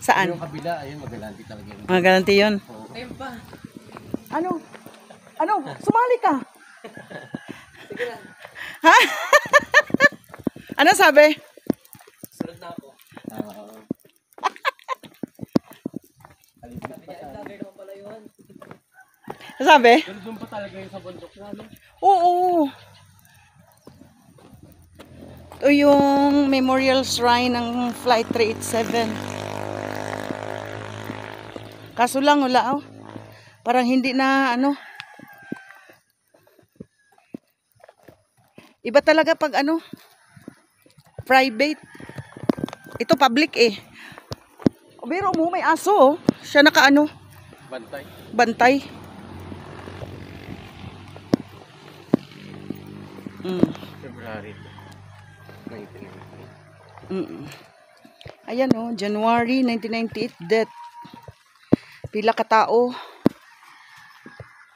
Saan? Yung kabila, ayun, magalanti talaga yun. Magalanti yun. Oo. Ayun pa. Ano? Ano? Sumali ka? Ha? Ano sabi? Sunod na ako. Ano sabi? Pero doon pa talaga yung sa bundok namin. Oo. Ito yung memorial shrine ng Flight 387. Kaso lang, wala oh. Parang hindi na ano. Iba talaga pag ano, private. Ito public eh. Pero mo may aso oh. Siya naka ano. Bantay. Bantay. February 1998. Ayan oh, January 1998 death. Pila ka tao.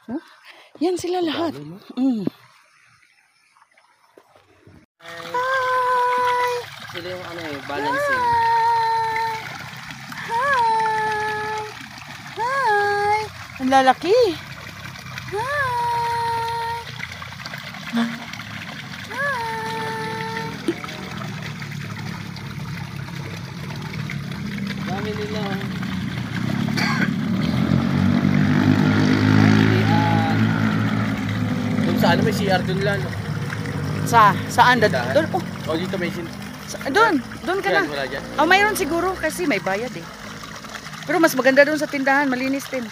Huh? Yan sila lahat. Hi! Sila yung ano eh, balancing. Hi! Hi! Ang lalaki. Hi! Dami nila. Kung saan may CR dun lang. Saan? Doon oh. O dito may sin. Doon ka na. Wala dyan. Oh, mayroon siguro kasi may bayad eh. Pero mas maganda doon sa tindahan, malinis din.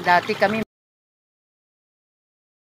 Dati kami